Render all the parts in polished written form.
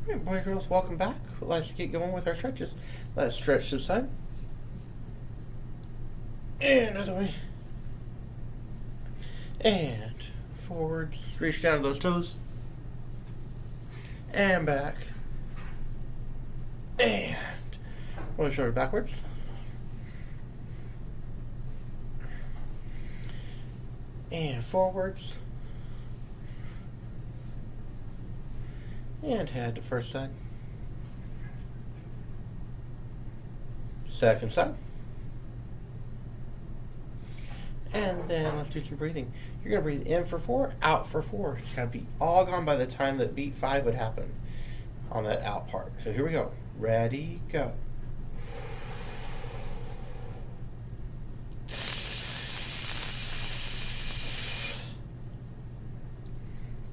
Alright, boys and girls, welcome back. Let's get going with our stretches. Let's stretch to the side. And other way. And forwards. Reach down to those toes. And back. And roll your shoulder backwards. And forwards. And head to first side. Second side. And then let's do some breathing. You're going to breathe in for 4, out for 4. It's got to be all gone by the time that beat 5 would happen on that out part. So here we go. Ready, go.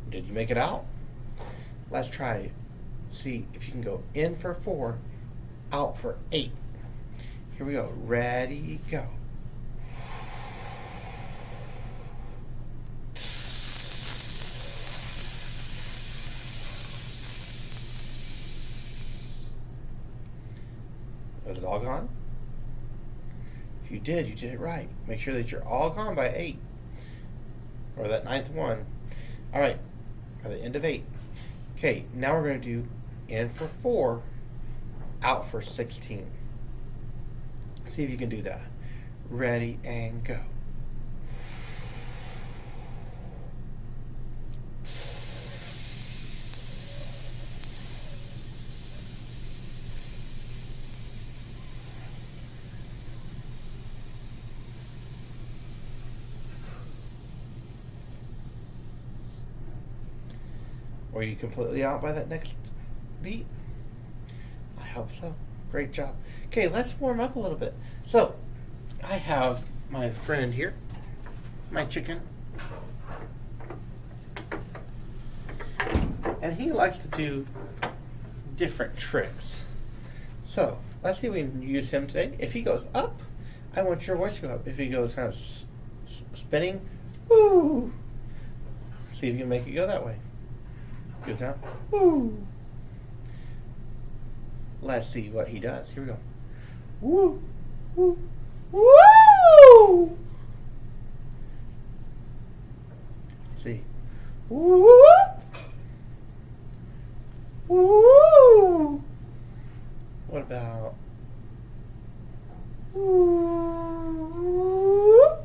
Did you make it out? Let's try it. See if you can go in for 4, out for 8. Here we go. Ready, go. Was it all gone? If you did it right. Make sure that you're all gone by 8. Or that 9th one. Alright. By the end of 8. Okay, now we're going to do in for 4, out for 16. See if you can do that. Ready and go. Were you completely out by that next beat? I hope so. Great job. Okay, let's warm up a little bit. So, I have my friend here, my chicken. And he likes to do different tricks. So, let's see if we can use him today. If he goes up, I want your voice to go up. If he goes kind of spinning, woo! See if you can make it go that way. Good now. Woo! Let's see what he does. Here we go. Woo! Woo! Woo! See. Woo! Woo! What about woo?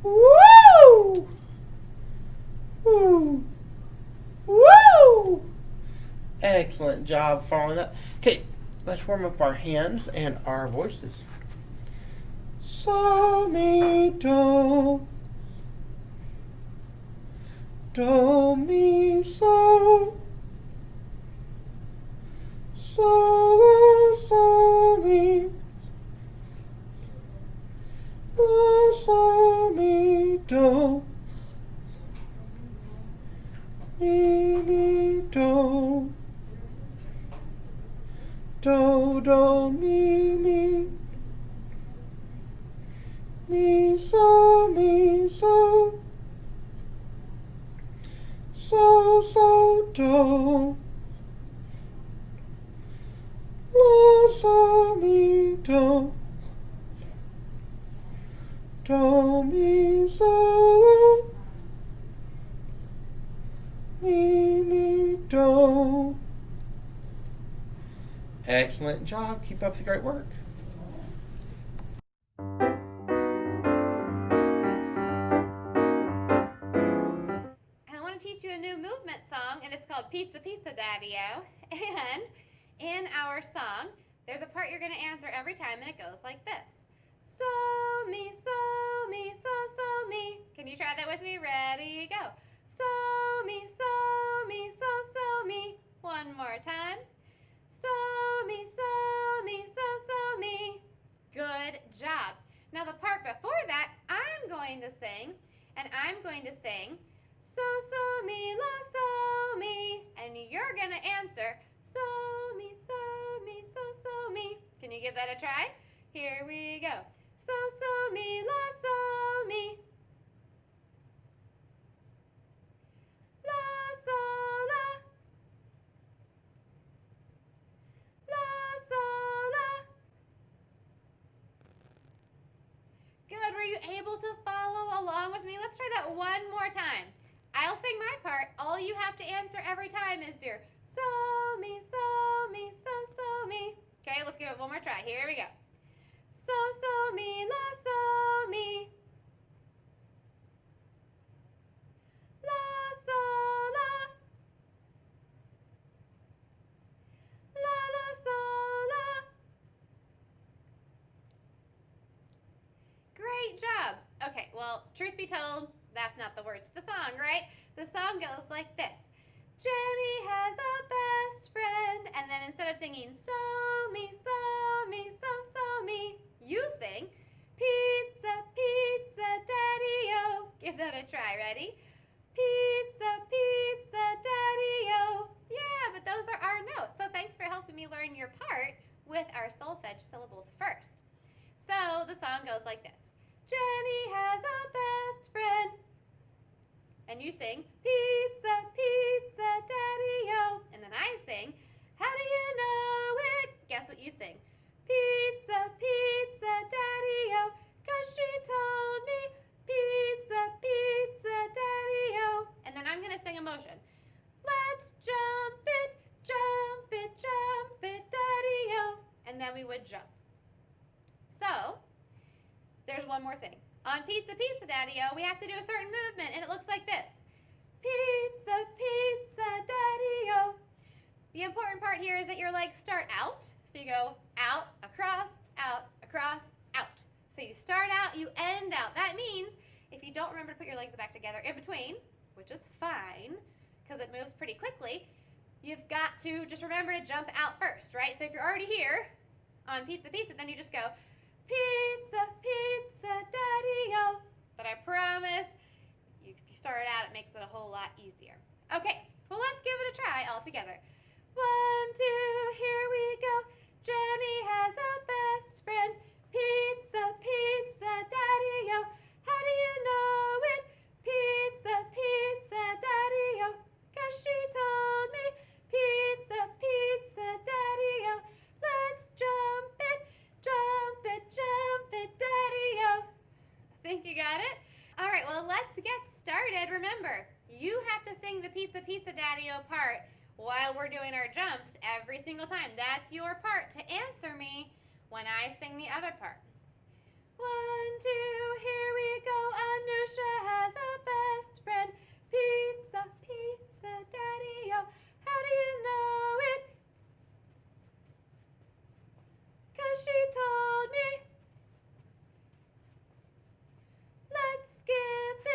Woo! Woo! Woo! Excellent job following that. Okay, let's warm up our hands and our voices. So, mi, do. Do, mi, so. So, la, so, mi. La, so, mi, do. Mi, mi, do. Do, do, mi, mi. Mi, so, mi, so. So, so, do. La, so, mi, do. Do, mi, so, la. Mi, mi, do. Excellent job. Keep up the great work. I want to teach you a new movement song, and it's called Pizza Pizza Daddy-O. And in our song, there's a part you're going to answer every time, and it goes like this. So, me, so, me, so, me. Can you try that with me? Ready, go. So, me, so, me, so, me. One more time. So, me, so, me, so, me. Good job. Now the part before that, I'm going to sing, and I'm going to sing, so, me, la, so, me. And you're going to answer, so, me, so, me. Can you give that a try? Here we go. So, me, la, so, me. La, so, la. able to follow along with me? Let's try that one more time. I'll sing my part. All you have to answer every time is your so me, so me, so me. Okay, let's give it one more try. Here we go. So me, la, so me. La, so, la. La, la, so, la. Great job. Okay, well, truth be told, that's not the words to the song, right? The song goes like this. Jenny has a best friend. And then instead of singing so me, so me, you sing pizza, pizza, daddy-o. Give that a try. Ready? Pizza, pizza, daddy-o. Yeah, but those are our notes. So thanks for helping me learn your part with our solfege syllables first. So the song goes like this. Jenny has a best friend. And you sing, pizza, pizza, daddy-o. And then I sing, how do you know it? Guess what you sing? Pizza, pizza, daddy-o. 'Cause she told me, pizza, pizza, daddy-o. And then I'm going to sing a motion. Let's jump it, daddy-o. And then we would jump. So, there's one more thing. On Pizza, Pizza, Daddy-O, we have to do a certain movement, and it looks like this. Pizza, pizza, daddy-o. The important part here is that your legs start out. So you go out, across, out, out. So you start out, you end out. That means if you don't remember to put your legs back together in between, which is fine, because it moves pretty quickly, you've got to just remember to jump out first, right? So if you're already here on Pizza, Pizza, then you just go, pizza, pizza, daddy-o. But I promise, if you start it out, it makes it a whole lot easier. Okay, well, let's give it a try all together. 1, 2, here we go. Jenny has a best friend. Pizza, pizza, daddy-o. How do you know it? Pizza, pizza, daddy-o. 'Cause she told me. Pizza, pizza, daddy-o. Let's jump it, daddy-o. I think you got it. All right, well, let's get started. Remember, you have to sing the Pizza, Pizza, Daddy-o part while we're doing our jumps every single time. That's your part to answer me when I sing the other part. 1, 2, here we go. Anusha has a best friend. Pizza, pizza, daddy-o. How do you know it? 'Cause she told me. Let's skip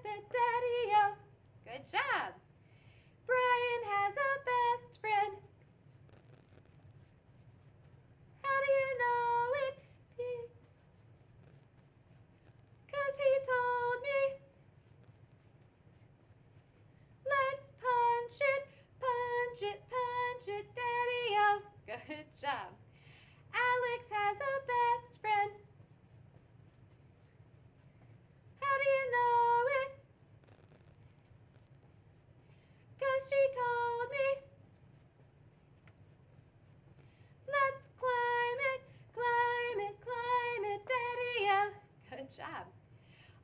it, daddy-o. Good job. Brian has a best friend. How do you know it? 'Cause he told me. Let's punch it, daddy-o. Good job. Alex has a best friend. How do you know it? 'Cause she told me. Let's climb it, daddy-o. Good job.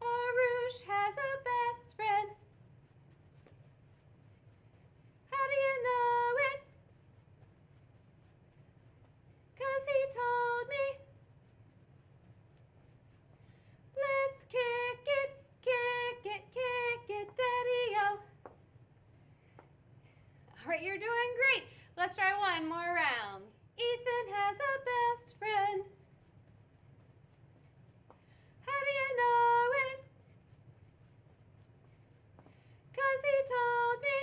Arush has a best friend. How do you know it? 'Cause he told me. Let's kick it, daddy-o. All right, you're doing great. Let's try one more round. Ethan has a best friend. How do you know it? 'Cause he told me.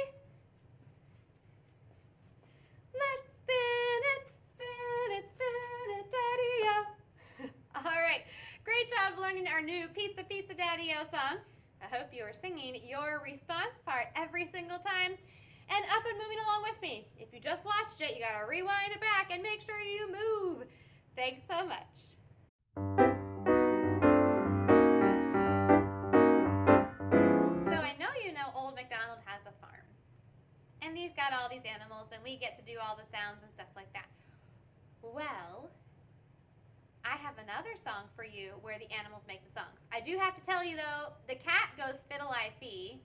Let's spin it, daddy-o. All right, great job learning our new Pizza, Pizza, Daddy-o song. I hope you are singing your response part every single time and up and moving along with me. If you just watched it, you gotta rewind it back and make sure you move. Thanks so much. So I know you know Old MacDonald has a farm. And he's got all these animals and we get to do all the sounds and stuff like that. Well, I have another song for you where the animals make the songs. I do have to tell you though, the cat goes fiddle-I-fee.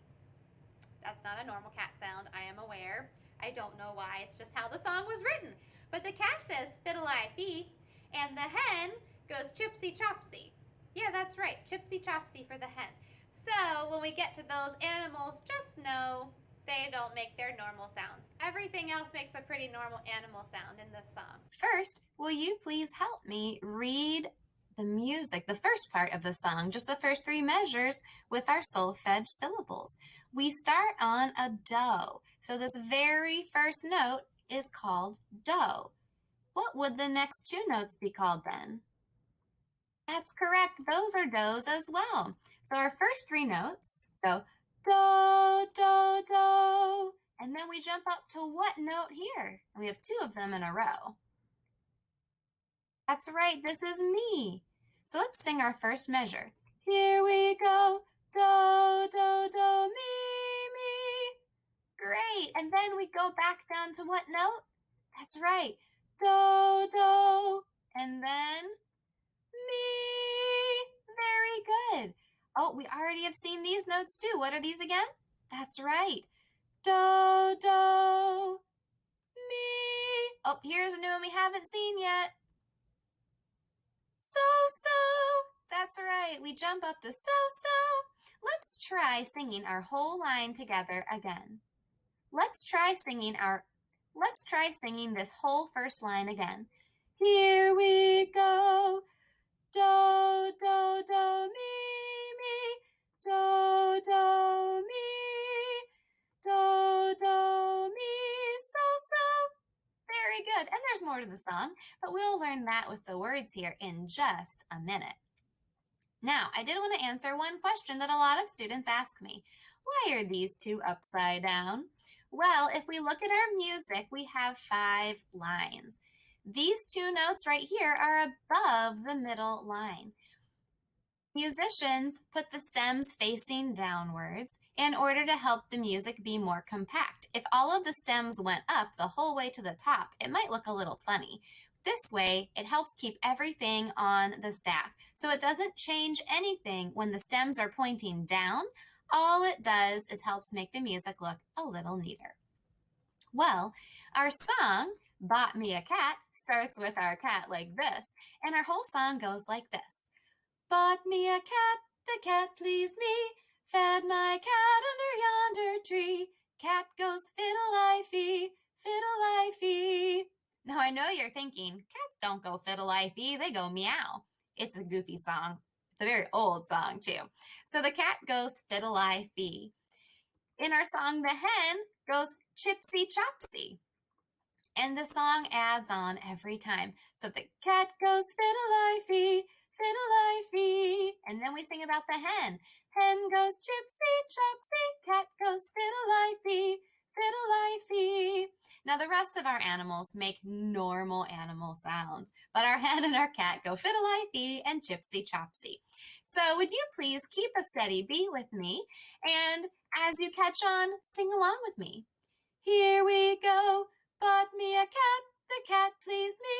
That's not a normal cat sound, I am aware. I don't know why, it's just how the song was written. But the cat says fiddle-I-fee, and the hen goes chipsy-chopsy. Yeah, that's right, chipsy-chopsy for the hen. So when we get to those animals, just know they don't make their normal sounds. Everything else makes a pretty normal animal sound in this song. First, will you please help me read the music, the first part of the song, just the first 3 measures with our solfege syllables. We start on a do. So this very first note is called do. What would the next 2 notes be called then? That's correct. Those are do's as well. So our first 3 notes go do, do, do. And then we jump up to what note here? We have 2 of them in a row. That's right, this is me. So let's sing our first measure. Here we go, do, do, do, mi, mi. Great, and then we go back down to what note? That's right, do, do, and then mi. Very good. Oh, we already have seen these notes too. What are these again? That's right, do, do, mi. Oh, here's a new one we haven't seen yet. So, so. That's right. We jump up to so, so. Let's try singing our whole line together again. Let's try singing this whole first line again. Here we go. Do, do, do, mi, mi. Do, do, mi. Do, do, mi. So, so. Very good. And there's more to the song, but we'll learn that with the words here in just a minute. Now, I did want to answer one question that a lot of students ask me. Why are these 2 upside down? Well, if we look at our music, we have 5 lines. These 2 notes right here are above the middle line. Musicians put the stems facing downwards in order to help the music be more compact. If all of the stems went up the whole way to the top, it might look a little funny. This way, it helps keep everything on the staff. So it doesn't change anything when the stems are pointing down. All it does is helps make the music look a little neater. Well, our song, Bought Me a Cat, starts with our cat like this, and our whole song goes like this. Bought me a cat, the cat pleased me, fed my cat under yonder tree. Cat goes fiddle-I-fee, fiddle-I-fee. Now I know you're thinking, cats don't go fiddle-I-fee, they go meow. It's a goofy song. It's a very old song too. So the cat goes fiddle-I-fee. In our song, the hen goes chipsy-chopsy. And the song adds on every time. So the cat goes fiddle-I-fee, fiddle-I-fee. And then we sing about the hen. Hen goes chipsy-chopsy, cat goes fiddle-I-fee, fiddle-I-fee. Now the rest of our animals make normal animal sounds, but our hen and our cat go fiddle-I-fee and chipsy-chopsy. So would you please keep a steady beat with me, and as you catch on, sing along with me. Here we go. Bought me a cat, the cat pleased me,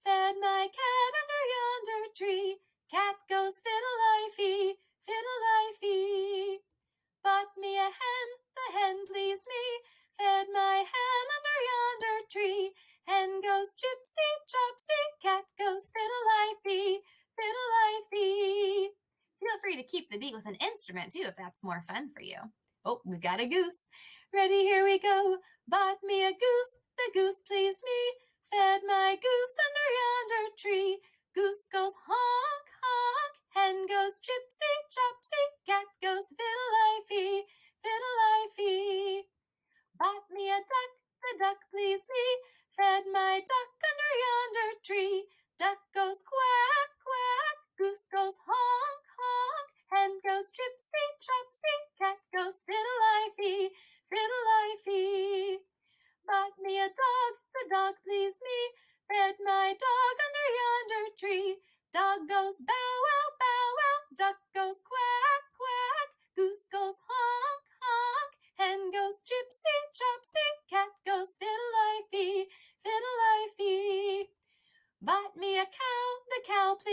fed my cat under yonder tree. Cat goes fiddle-I-fee, fiddle-I-fee. Bought me a hen, the hen pleased me, fed my hen under yonder tree. Hen goes chipsy-chopsy, cat goes fiddle-I-fee, fiddle-I-fee. Feel free to keep the beat with an instrument too if that's more fun for you. Oh, we've got a goose. Ready, here we go. Bought me a goose, the goose pleased me, fed my goose under yonder tree. Goose goes honk, honk, hen goes chipsy-chopsy, cat goes fiddle-I-fee, fiddle-I-fee. Bought me a duck, the duck pleased me, fed my duck under yonder tree. Duck goes quack, quack, goose goes honk, honk, hen goes chipsy-chopsy, cat goes fiddle-I-fee, fiddle-I-fee. Bought me a dog, the dog pleased me, fed my dog under yonder tree. Dog goes bow wow, bow wow, duck goes quack, quack, goose goes honk, honk, hen goes chipsy-chopsy, cat goes fiddle-I-fee, fiddle-I-fee. Bought me a cow, the cow pleased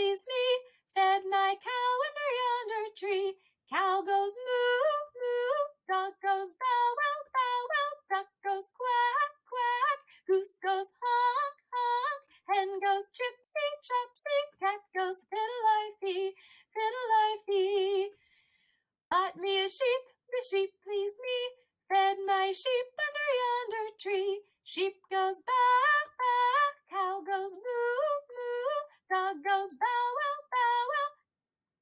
sheep, please me, fed my sheep under yonder tree. Sheep goes baa, baa, cow goes moo, moo, dog goes bow, wow, bow, wow,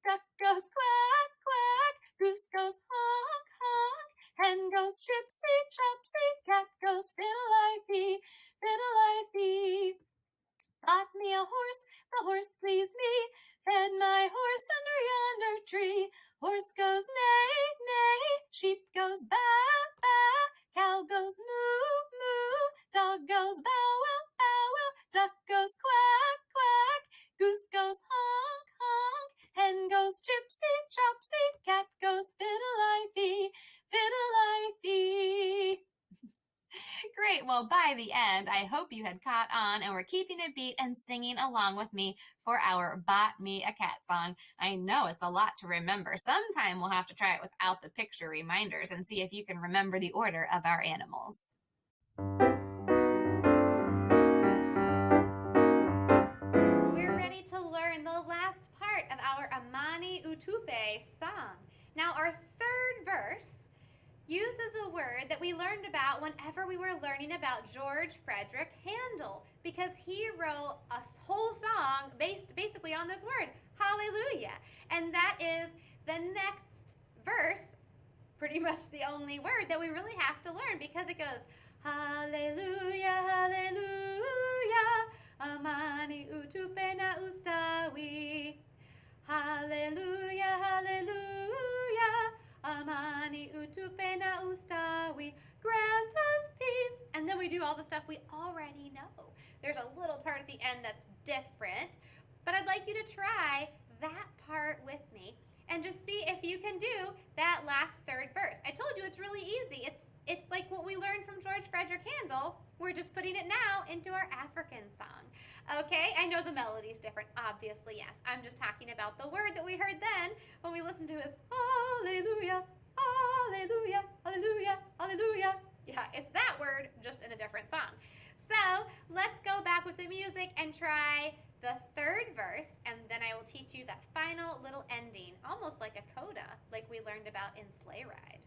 duck goes quack, quack, goose goes honk, honk, hen goes chipsy, chopsy, cat goes fiddle-I-dee, fiddle-I-dee. Bought me a horse, the horse pleased me, fed my horse under yonder tree. Horse goes neigh, neigh, sheep goes baa, baa, cow goes moo, moo, dog goes bow, wow, bow, wow, duck goes quack, quack, goose goes honk, honk, hen goes chipsy, chopsy, cat goes fiddle-I-dee, fiddle-I-dee. Great. Well, by the end, I hope you had caught on and were keeping a beat and singing along with me for our Bought Me a Cat song. I know it's a lot to remember. Sometime we'll have to try it without the picture reminders and see if you can remember the order of our animals. We're ready to learn the last part of our Amani Utupe song. Now, our third verse uses a word that we learned about whenever we were learning about George Frederick Handel, because he wrote a whole song based basically on this word, hallelujah. And that is the next verse, pretty much the only word that we really have to learn, because it goes, hallelujah, hallelujah, amani utupe na ustawi. Hallelujah, hallelujah, amani utupe na ustawi, grant us peace. And then we do all the stuff we already know. There's a little part at the end that's different, but I'd like you to try that part with me and just see if you can do that last third verse. I told you it's really easy. It's like what we learned from George Frederick Handel. We're just putting it now into our African song. Okay, I know the melody's different, obviously, yes. I'm just talking about the word that we heard then when we listened to his hallelujah, hallelujah, hallelujah, hallelujah. Yeah, it's that word, just in a different song. So let's go back with the music and try the third verse, and then I will teach you that final little ending, almost like a coda, like we learned about in Sleigh Ride.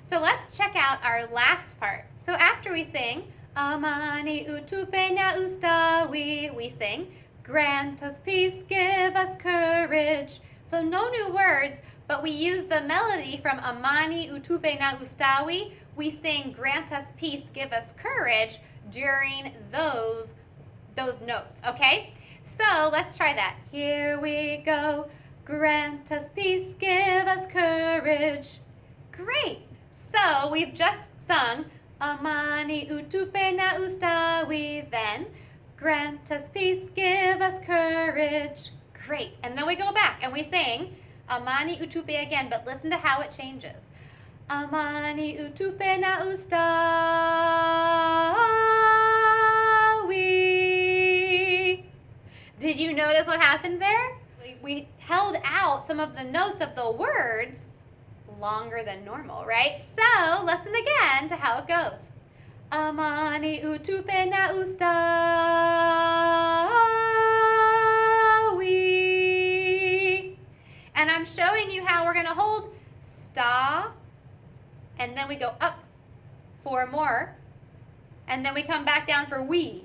So let's check out our last part. So after we sing, Amani utupe na ustawi, we sing, grant us peace, give us courage. So no new words, but we use the melody from Amani utupe na ustawi. We sing, grant us peace, give us courage during those notes, okay? So let's try that. Here we go. Grant us peace, give us courage. Great. So we've just sung Amani utupe na ustawi, then grant us peace, give us courage. Great. And then we go back and we sing Amani utupe again, but listen to how it changes. Amani utupe na ustawi. Did you notice what happened there? We held out some of the notes of the words longer than normal, right? So listen again to how it goes. Amani utupe na ustawi. And I'm showing you how we're going to hold sta, and then we go up 4 more, and then we come back down for we.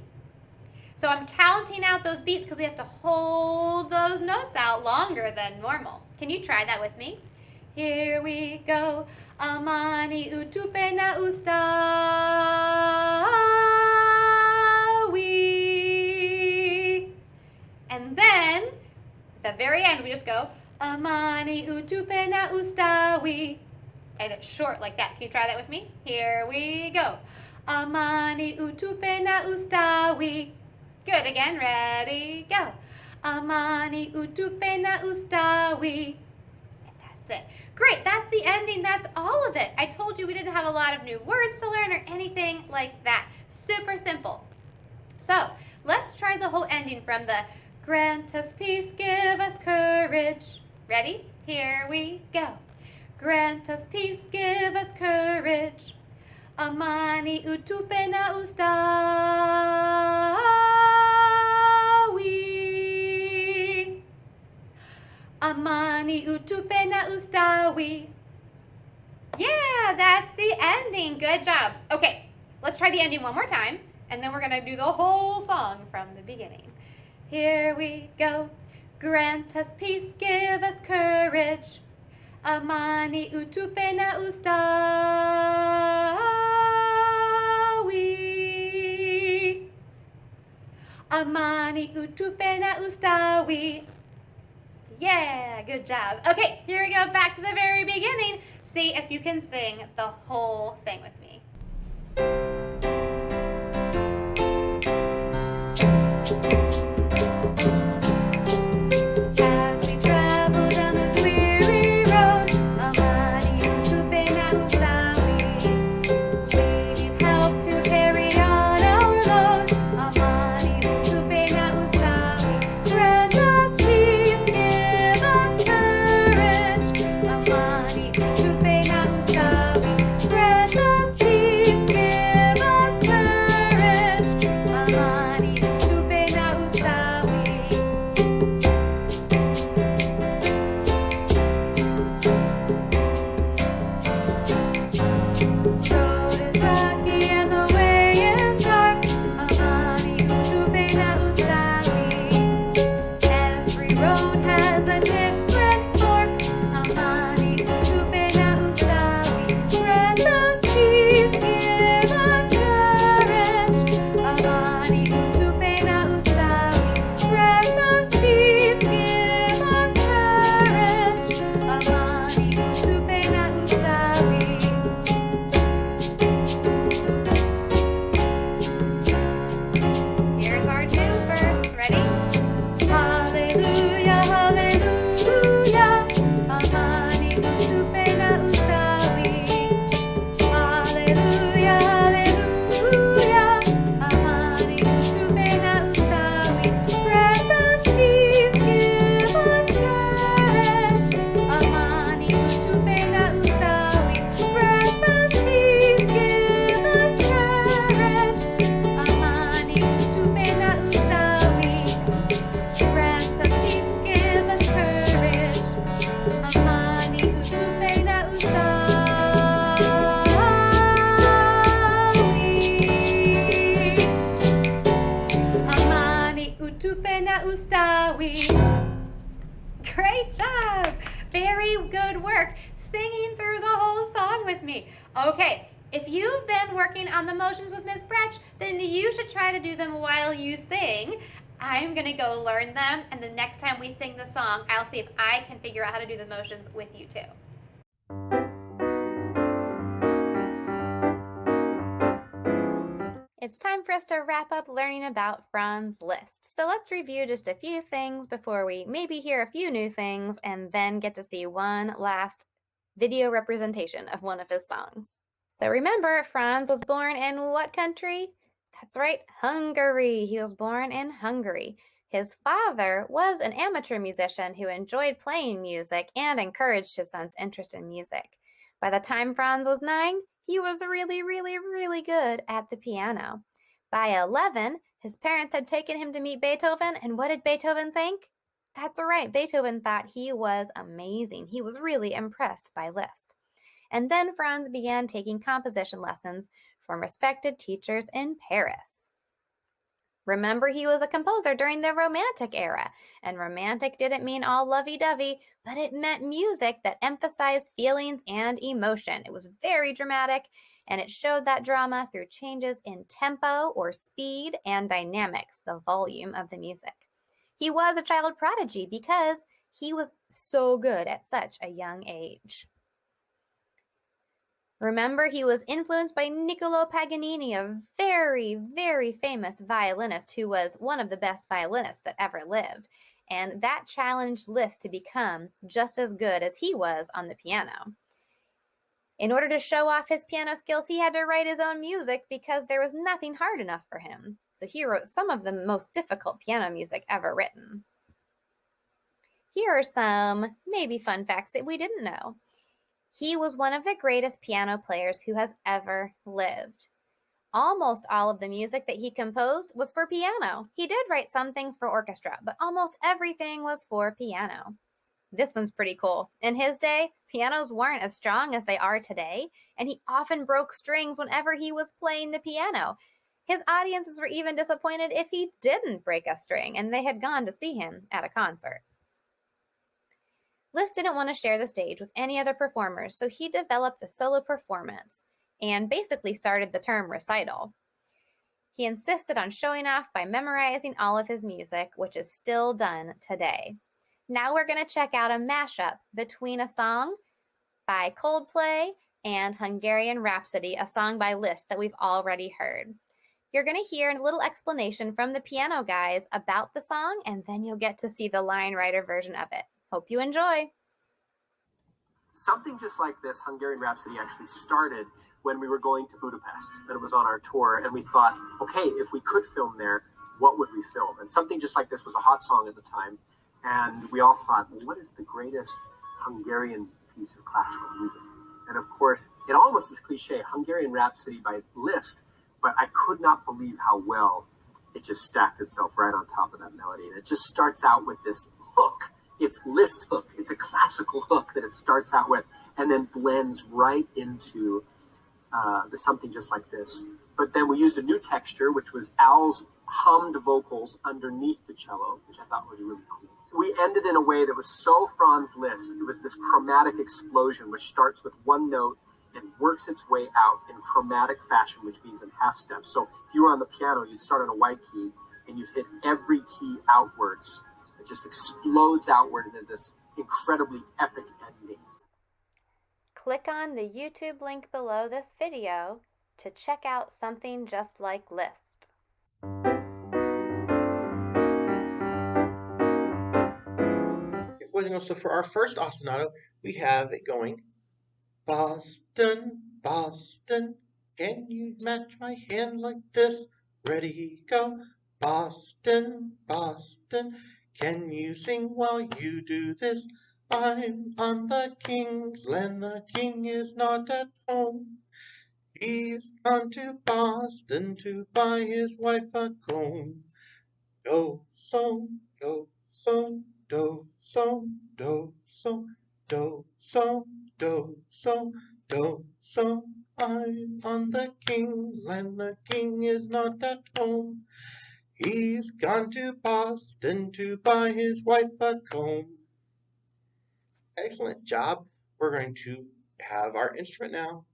So I'm counting out those beats because we have to hold those notes out longer than normal. Can you try that with me? Here we go. Amani utupe na ustawi. And then, at the very end, we just go, Amani utupe na ustawi. And it's short like that. Can you try that with me? Here we go. Amani utupenda ustawi. Good, again, ready, go. Amani utupenda ustawi. That's it. Great, that's the ending, that's all of it. I told you we didn't have a lot of new words to learn or anything like that. Super simple. So, let's try the whole ending from the grant us peace, give us courage. Ready? Here we go. Grant us peace, give us courage. Amani utupenda ustawi. Amani utupenda ustawi. Yeah, that's the ending. Good job. Okay, let's try the ending one more time, and then we're going to do the whole song from the beginning. Here we go. Grant us peace, give us courage. Amani utupenda ustawi. Amani utupenda ustawi. Yeah, good job. Okay, here we go, back to the very beginning. See if you can sing the whole thing with me. As we travel down this weary road, Amani utupenda ustawi. We need help to carry on our load. Amani utupenda ustawi. Grant us peace, give us courage. Amani utupenda ustawi. Grant us peace, give us courage. Amani utupenda ustawi. Road is rocky and the way is dark. Amani utupenda ustawi. Every road has a different fork. Amani utupenda ustawi. Grant us peace, give us courage. Amani utupenda ustawi. Grant us peace, give us courage. Amani utupenda ustawi. Here's our new verse. Ready? Hallelujah, hallelujah. Amani utupenda ustawi. Hallelujah, hallelujah. Amani utupenda ustawi. Grant us peace, give us courage. Amani utupenda ustawi. Grant us peace, give us courage. Amani utupenda ustawi. Grant us peace, give us courage. Amani utupenda ustawi. Amani utupenda ustawi. Great job! Very good work singing through the whole song with me. Okay, if you've been working on the motions with Ms. Bretch, then you should try to do them while you sing. I'm going to go learn them, and the next time we sing the song, I'll see if I can figure out how to do the motions with you too. It's time for us to wrap up learning about Franz Liszt. So let's review just a few things before we maybe hear a few new things and then get to see one last video representation of one of his songs. So remember, Franz was born in what country? That's right, Hungary. He was born in Hungary. His father was an amateur musician who enjoyed playing music and encouraged his son's interest in music. By the time Franz was 9, he was really good at the piano. By 11, his parents had taken him to meet Beethoven, and what did Beethoven think? That's right, Beethoven thought he was amazing. He was really impressed by Liszt. And then Franz began taking composition lessons from respected teachers in Paris. Remember, he was a composer during the Romantic era, and Romantic didn't mean all lovey-dovey, but it meant music that emphasized feelings and emotion. It was very dramatic, and it showed that drama through changes in tempo or speed and dynamics, the volume of the music. He was a child prodigy because he was so good at such a young age. Remember, he was influenced by Niccolo Paganini, a very, very famous violinist who was one of the best violinists that ever lived. And that challenged Liszt to become just as good as he was on the piano. In order to show off his piano skills, he had to write his own music because there was nothing hard enough for him. So he wrote some of the most difficult piano music ever written. Here are some maybe fun facts that we didn't know. He was one of the greatest piano players who has ever lived. Almost all of the music that he composed was for piano. He did write some things for orchestra, but almost everything was for piano. This one's pretty cool. In his day, pianos weren't as strong as they are today, and he often broke strings whenever he was playing the piano. His audiences were even disappointed if he didn't break a string, and they had gone to see him at a concert. Liszt didn't want to share the stage with any other performers, so he developed the solo performance and basically started the term recital. He insisted on showing off by memorizing all of his music, which is still done today. Now we're going to check out a mashup between a song by Coldplay and Hungarian Rhapsody, a song by Liszt that we've already heard. You're going to hear a little explanation from the piano guys about the song, and then you'll get to see the line writer version of it. Hope you enjoy. Something Just Like This, Hungarian Rhapsody, actually started when we were going to Budapest, and it was on our tour, and we thought, okay, if we could film there, what would we film? And Something Just Like This was a hot song at the time, and we all thought, well, what is the greatest Hungarian piece of classical music? And of course, it almost is cliche, Hungarian Rhapsody by Liszt, but I could not believe how well it just stacked itself right on top of that melody. And it just starts out with this hook. It's Liszt hook. It's a classical hook that it starts out with and then blends right into the Something Just Like This. But then we used a new texture, which was Al's hummed vocals underneath the cello, which I thought was really cool. We ended in a way that was so Franz Liszt. It was this chromatic explosion, which starts with one note and works its way out in chromatic fashion, which means in half steps. So if you were on the piano, you'd start on a white key and you'd hit every key outwards. It just explodes outward into this incredibly epic ending. Click on the YouTube link below this video to check out Something Just Like Liszt. So for our first ostinato, we have it going, Boston, Boston, can you match my hand like this? Ready, go. Boston, Boston, can you sing while you do this? I'm on the king's land, the king is not at home. He's gone to Boston to buy his wife a comb. Do, so, do, so, do, so, do, so, do, so, do, so, do, so. I'm on the king's land, the king is not at home. He's gone to Boston to buy his wife a comb. Excellent job. We're going to have our instrument now,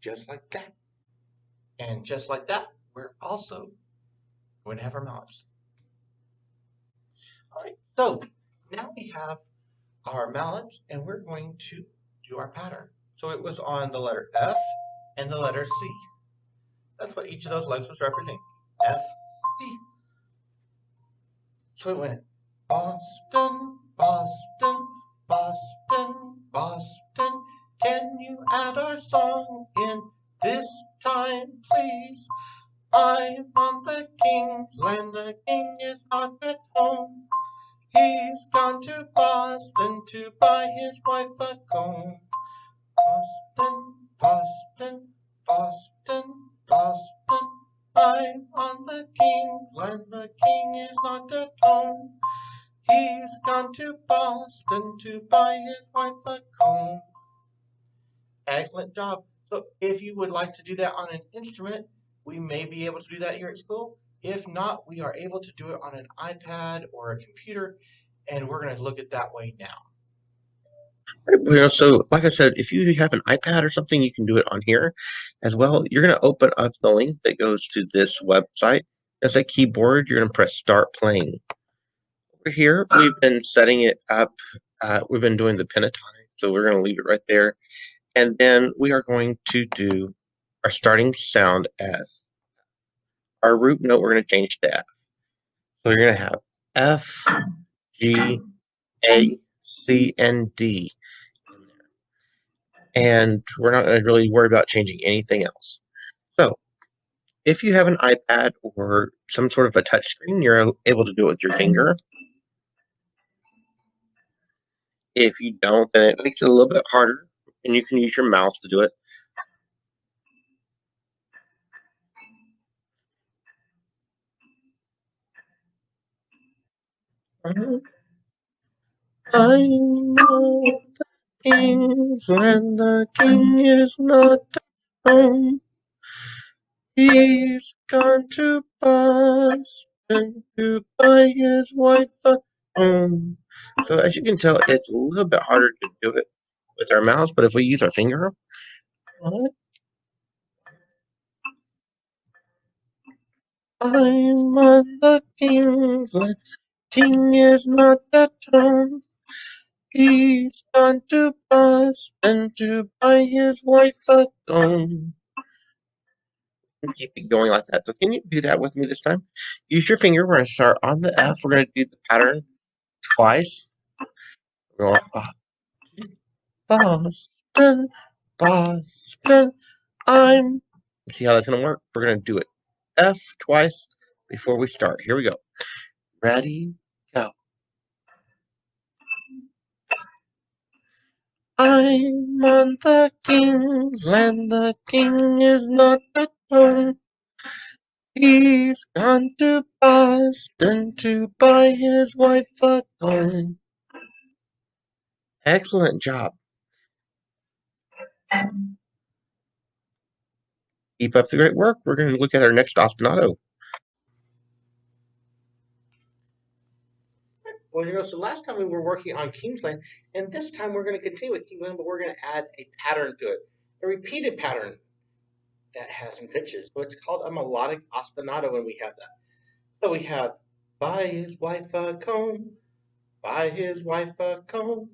just like that. And just like that, we're also going to have our mallets. All right, so now we have our mallets, and we're going to do our pattern. So it was on the letter F and the letter C. That's what each of those legs was representing. F, C. So it went Boston, Boston, Boston, Boston. Can you add our song in this time, please? I'm on the king's land, the king is not at home. He's gone to Boston to buy his wife a comb. Boston, Boston, Boston, Boston. I'm on the king's land, the king is not at home. He's gone to Boston to buy his wife a comb. Excellent job. So if you would like to do that on an instrument, we may be able to do that here at school. If not, we are able to do it on an iPad or a computer, and we're going to look at that way now. So like I said, if you have an iPad or something, you can do it on here as well. You're going to open up the link that goes to this website. As a keyboard, you're going to press Start Playing. Over here, we've been setting it up. We've been doing the pentatonic, so we're going to leave it right there. And then we are going to do our starting sound as our root note. We're going to change to F. So you're going to have F, G, A, C, and D in there. And we're not going to really worry about changing anything else. So if you have an iPad or some sort of a touch screen, you're able to do it with your finger. If you don't, then it makes it a little bit harder, and you can use your mouse to do it. I know the king's land, the king is not at home. He's gone to Boston to buy his wife a home. So as you can tell, it's a little bit harder to do it with our mouse, but if we use our finger, I'm on the king's land. King is not at home. He's gone to Boston to buy his wife a home. Keep it going like that. So can you do that with me this time? Use your finger. We're going to start on the F. We're going to do the pattern twice. We're going Boston, Boston. See how that's going to work? We're going to do it F twice before we start. Here we go. Ready, go. I'm on the king's land. The king is not at home. He's gone to Boston to buy his wife a home. Excellent job. Keep up the great work. We're going to look at our next ostinato. Well, so last time we were working on Kingsland, and this time we're going to continue with Kingsland, but we're going to add a pattern to it, a repeated pattern that has some pitches. So it's called a melodic ostinato when we have that. So we have, buy his wife a comb, buy his wife a comb,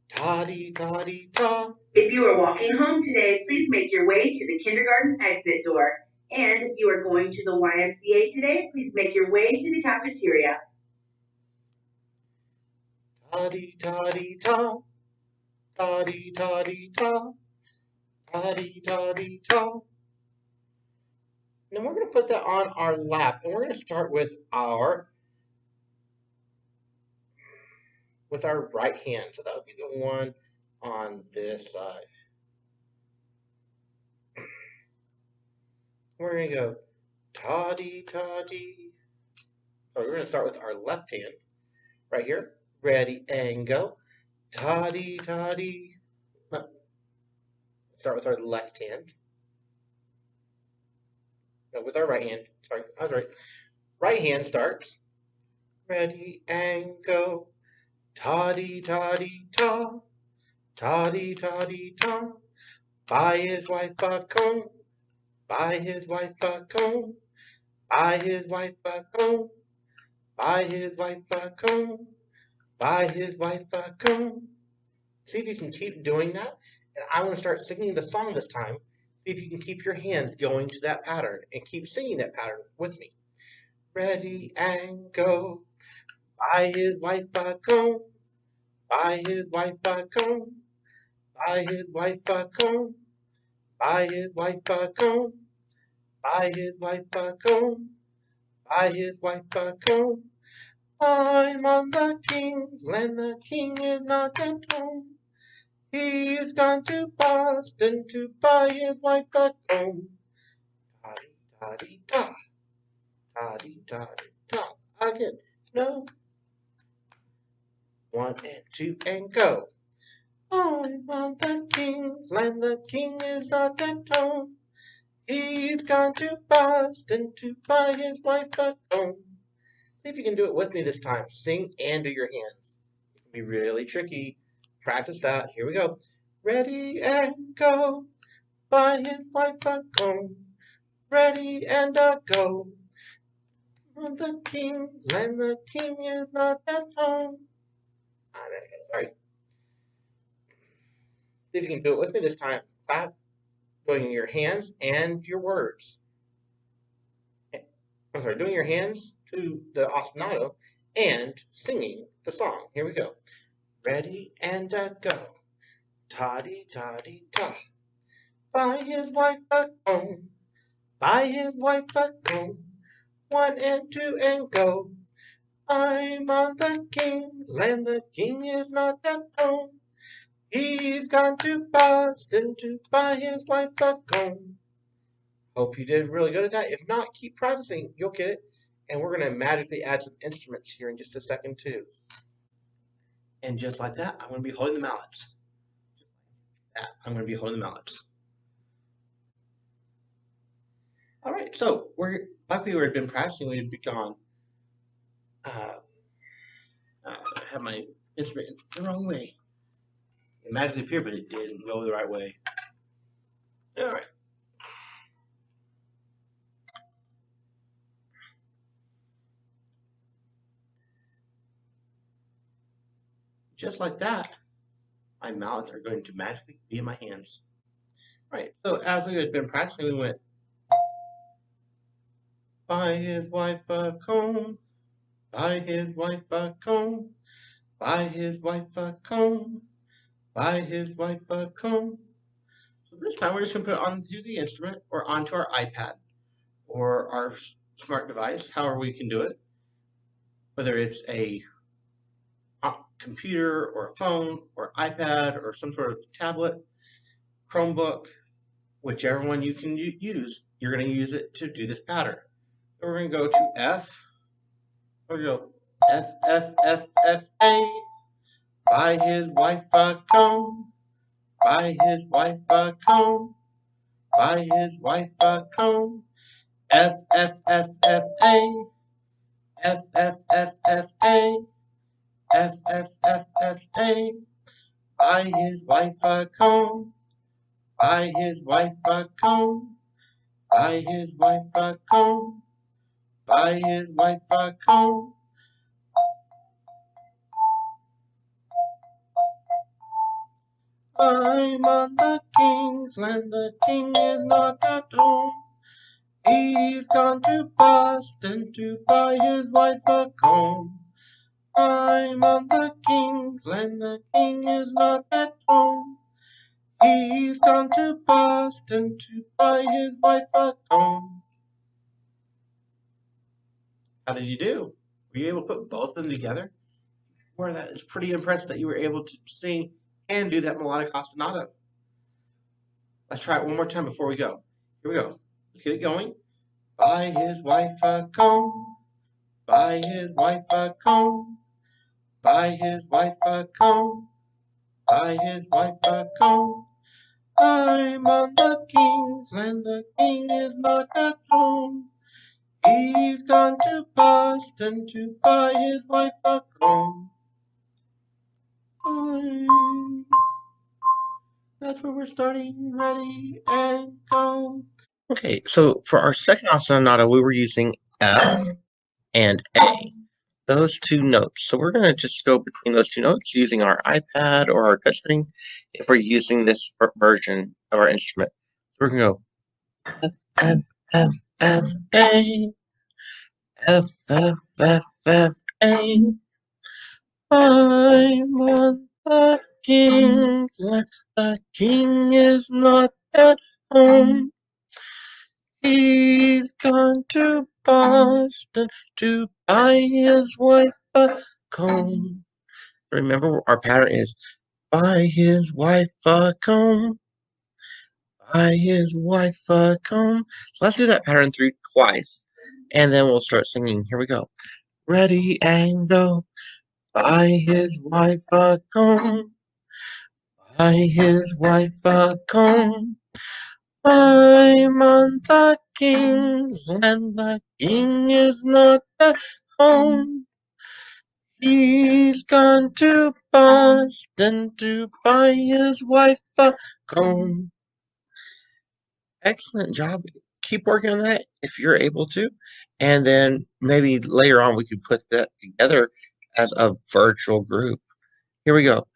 ta-dee-ta-dee-ta. If you are walking home today, please make your way to the kindergarten exit door. And if you are going to the YMCA today, please make your way to the cafeteria. Ta-dee-ta-dee-ta, ta-dee-ta-dee-ta, ta-dee-ta-dee-ta. Then we're going to put that on our lap, and we're going to start with our right hand. So that would be the one on this side. We're going to go ta-dee-ta-dee. So we're going to start with our left hand right here. Ready and go. Ta-dee-ta-dee. Start with our left hand. No, with our right hand. Sorry, I was right. Right hand starts. Ready and go. Ta-dee-ta-dee-ta. Ta-dee-ta-dee-ta. Buy his wife a comb. Buy his wife a comb. Buy his wife a comb. Buy his wife a comb. Buy his wife a comb. See if you can keep doing that. And I want to start singing the song this time. See if you can keep your hands going to that pattern and keep singing that pattern with me. Ready and go. Buy his wife a comb. Buy his wife a comb. Buy his wife a comb. Buy his wife a comb. Buy his wife a comb. Buy his wife a comb. I'm on the king's land. The king is not at home. He's gone to Boston to buy his wife a comb. Ta-dee-ta-dee-ta. Ta-dee-ta-dee-ta. Again. No. 1 and 2 and go. I'm on the king's land. The king is not at home. He's gone to Boston to buy his wife a comb. See if you can do it with me this time. Sing and do your hands. It can be really tricky. Practice that. Here we go. Ready and go. Buy his wife a comb. Ready and go. On the king's land, the king is not at home. Sorry. See if you can do it with me this time. Clap, doing your hands and your words. I'm sorry, doing your hands to the ostinato and singing the song. Here we go. Ready and go. Toddy, toddy, ta. By his wife a comb. By his wife a comb. 1 and 2 and go. I'm on the king's land. The king is not at home. He's gone to Boston to buy his wife a comb. Hope you did really good at that. If not, keep practicing. You'll get it. And we're going to magically add some instruments here in just a second, too. And just like that, I'm going to be holding the mallets. I'm going to be holding the mallets. All right, so like we had been practicing, we had begun. I have my instrument the wrong way. It magically appeared, but it didn't go the right way. All right. Just like that, my mallets are going to magically be in my hands. All right, so as we had been practicing, we went, buy his wife a comb, buy his wife a comb, buy his wife a comb, buy his wife a comb. So this time we're just going to put it onto the instrument or onto our iPad or our smart device, however we can do it, whether it's a computer or a phone or iPad or some sort of tablet, Chromebook, whichever one you can use, you're going to use it to do this pattern. So we're going to go to F. We're going to go F, F, F, F, A. Buy his wife a comb. Buy his wife a comb. Buy his wife a comb. F, F, F, F, A. F, F, F, F, A. F, F, F, F, A. Buy his wife a comb. Buy his wife a comb. Buy his wife a comb. Buy his wife a comb. I'm on the king's land. The king is not at home. He's gone to Boston to buy his wife a comb. I'm on the king's land. The king is not at home. He's gone to Boston to buy his wife a comb. How did you do? Were you able to put both of them together? Well, that is pretty impressive that you were able to sing and do that melodic ostinato. Let's try it one more time before we go. Here we go. Let's get it going. Buy his wife a comb. Buy his wife a comb. Buy his wife a comb. Buy his wife a comb. I'm on the king's land. The king is not at home. He's gone to Boston to buy his wife a comb. That's where we're starting. Ready and go. Okay, so for our second ostinato, we were using F and A, those two notes. So we're going to just go between those two notes using our iPad or our touchscreen if we're using this version of our instrument. So we're going to go F, F, F, F, A, F, F, F, F, A. I'm on the king's land. The king is not at home. He's gone to Boston to buy his wife a comb. Remember, our pattern is buy his wife a comb. Buy his wife a comb. So let's do that pattern through twice, and then we'll start singing. Here we go. Ready and go. Buy his wife a comb. Buy his wife a comb. I'm on the king's land. The king is not at home. He's gone to Boston to buy his wife a comb. Excellent job. Keep working on that if you're able to. And then maybe later on we could put that together as a virtual group. Here we go.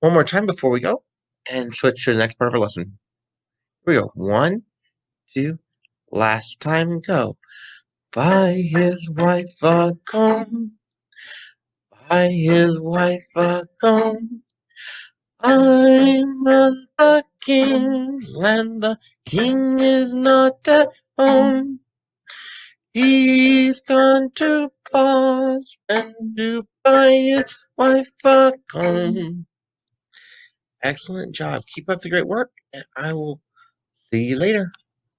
One more time before we go. and switch to the next part of our lesson. Here we go. 1, 2, last time go. Buy his wife a comb. Buy his wife a comb. I'm on the king's land. The king is not at home. He's gone to Boston to buy his wife a comb. Excellent job. Keep up the great work, and I will see you later.